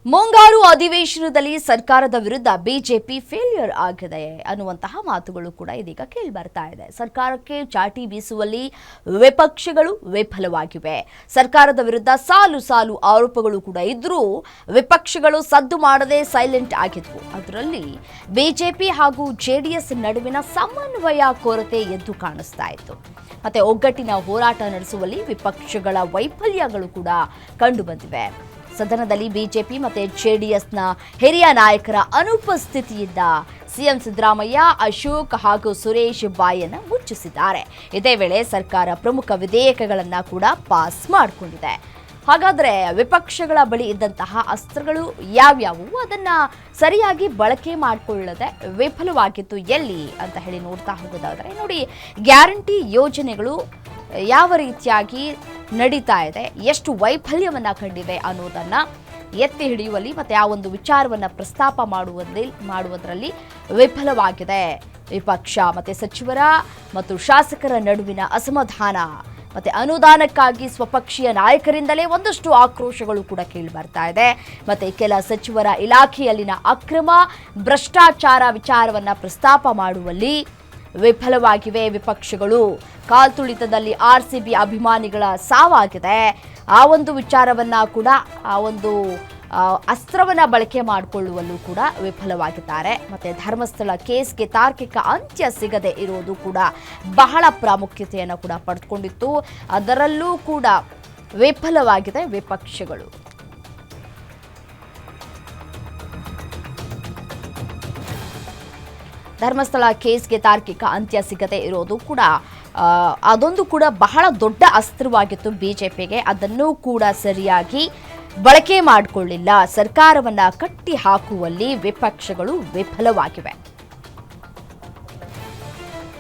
ಮುಂಗಾರು ಅಧಿವೇಶನದಲ್ಲಿ ಸರ್ಕಾರದ ವಿರುದ್ಧ ಬಿಜೆಪಿ ಫೇಲ್ಯೂರ್ ಆಗಿದೆ ಅನ್ನುವಂತಹ ಮಾತುಗಳು ಕೂಡ ಇದೀಗ ಕೇಳಿ ಬರ್ತಾ ಇದೆ. ಸರ್ಕಾರಕ್ಕೆ ಚಾಟಿ ಬೀಸುವಲ್ಲಿ ವಿಪಕ್ಷಗಳು ವಿಫಲವಾಗಿವೆ. ಸರ್ಕಾರದ ವಿರುದ್ಧ ಸಾಲು ಸಾಲು ಆರೋಪಗಳು ಕೂಡ ಇದ್ರೂ ವಿಪಕ್ಷಗಳು ಸದ್ದು ಮಾಡದೆ ಸೈಲೆಂಟ್ ಆಗಿದ್ವು. ಅದರಲ್ಲಿ ಬಿಜೆಪಿ ಹಾಗೂ ಜೆಡಿಎಸ್ ನಡುವಿನ ಸಮನ್ವಯ ಕೊರತೆ ಎದ್ದು ಕಾಣಿಸ್ತಾ ಇತ್ತು. ಮತ್ತೆ ಒಗ್ಗಟ್ಟಿನ ಹೋರಾಟ ನಡೆಸುವಲ್ಲಿ ವಿಪಕ್ಷಗಳ ವೈಫಲ್ಯಗಳು ಕೂಡ ಕಂಡು ಬಂದಿವೆ. ಸದನದಲ್ಲಿ ಬಿಜೆಪಿ ಮತ್ತು ಜೆಡಿಎಸ್ನ ಹಿರಿಯ ನಾಯಕರ ಅನುಪಸ್ಥಿತಿಯಿಂದ ಸಿಎಂ ಸಿದ್ದರಾಮಯ್ಯ, ಅಶೋಕ್ ಹಾಗೂ ಸುರೇಶ್ ಬಾಯನ್ನು ಮುಚ್ಚಿಸಿದ್ದಾರೆ. ಇದೇ ವೇಳೆ ಸರ್ಕಾರ ಪ್ರಮುಖ ವಿಧೇಯಕಗಳನ್ನು ಕೂಡ ಪಾಸ್ ಮಾಡಿಕೊಂಡಿದೆ. ಹಾಗಾದರೆ ವಿಪಕ್ಷಗಳ ಬಳಿ ಇದ್ದಂತಹ ಅಸ್ತ್ರಗಳು ಯಾವ್ಯಾವು, ಅದನ್ನು ಸರಿಯಾಗಿ ಬಳಕೆ ಮಾಡಿಕೊಳ್ಳದೆ ವಿಫಲವಾಗಿತ್ತು ಎಲ್ಲಿ ಅಂತ ಹೇಳಿ ನೋಡ್ತಾ ಹೋಗೋದಾದರೆ ನೋಡಿ, ಗ್ಯಾರಂಟಿ ಯೋಜನೆಗಳು ಯಾವ ರೀತಿಯಾಗಿ ನಡೀತಾ ಇದೆ, ಎಷ್ಟು ವೈಫಲ್ಯವನ್ನು ಕಂಡಿದೆ ಅನ್ನೋದನ್ನು ಎತ್ತಿ ಹಿಡಿಯುವಲ್ಲಿ ಮತ್ತು ಆ ಒಂದು ವಿಚಾರವನ್ನು ಪ್ರಸ್ತಾಪ ಮಾಡುವುದರಲ್ಲಿ ವಿಫಲವಾಗಿದೆ ವಿಪಕ್ಷ. ಮತ್ತು ಸಚಿವರ ಮತ್ತು ಶಾಸಕರ ನಡುವಿನ ಅಸಮಾಧಾನ ಮತ್ತು ಅನುದಾನಕ್ಕಾಗಿ ಸ್ವಪಕ್ಷೀಯ ನಾಯಕರಿಂದಲೇ ಒಂದಷ್ಟು ಆಕ್ರೋಶಗಳು ಕೂಡ ಕೇಳಿ ಬರ್ತಾ ಇದೆ. ಮತ್ತು ಕೆಲ ಸಚಿವರ ಇಲಾಖೆಯಲ್ಲಿನ ಅಕ್ರಮ ಭ್ರಷ್ಟಾಚಾರ ವಿಚಾರವನ್ನು ಪ್ರಸ್ತಾಪ ಮಾಡುವಲ್ಲಿ ವಿಫಲವಾಗಿವೆ ವಿಪಕ್ಷಗಳು. ಕಾಲ್ತುಳಿತದಲ್ಲಿ ಆರ್ಸಿಬಿ ಅಭಿಮಾನಿಗಳ ಸಾವಾಗಿದೆ. ಆ ಒಂದು ವಿಚಾರವನ್ನ ಕೂಡ ಆ ಒಂದು ಅಸ್ತ್ರವನ್ನ ಬಳಕೆ ಮಾಡಿಕೊಳ್ಳುವಲ್ಲೂ ಕೂಡ ವಿಫಲವಾಗಿದ್ದಾರೆ. ಮತ್ತೆ ಧರ್ಮಸ್ಥಳ ಕೇಸ್ಗೆ ತಾರ್ಕಿಕ ಅಂತ್ಯ ಸಿಗದೆ ಇರೋದು ಕೂಡ ಬಹಳ ಪ್ರಾಮುಖ್ಯತೆಯನ್ನು ಕೂಡ ಪಡೆದುಕೊಂಡಿತ್ತು. ಅದರಲ್ಲೂ ಕೂಡ ವಿಫಲವಾಗಿದೆ ವಿಪಕ್ಷಗಳು. ಧರ್ಮಸ್ಥಳ ಕೇಸ್ಗೆ ತಾರ್ಕಿಕ ಅಂತ್ಯ ಸಿಗದೆ ಇರೋದು ಕೂಡ ಅದೊಂದು ಕೂಡ ಬಹಳ ದೊಡ್ಡ ಅಸ್ತ್ರವಾಗಿತ್ತು ಬಿಜೆಪಿಗೆ. ಅದನ್ನು ಕೂಡ ಸರಿಯಾಗಿ ಬಳಕೆ ಮಾಡಿಕೊಳ್ಳಿಲ್ಲ. ಸರ್ಕಾರವನ್ನ ಕಟ್ಟಿ ಹಾಕುವಲ್ಲಿ ವಿಪಕ್ಷಗಳು ವಿಫಲವಾಗಿವೆ.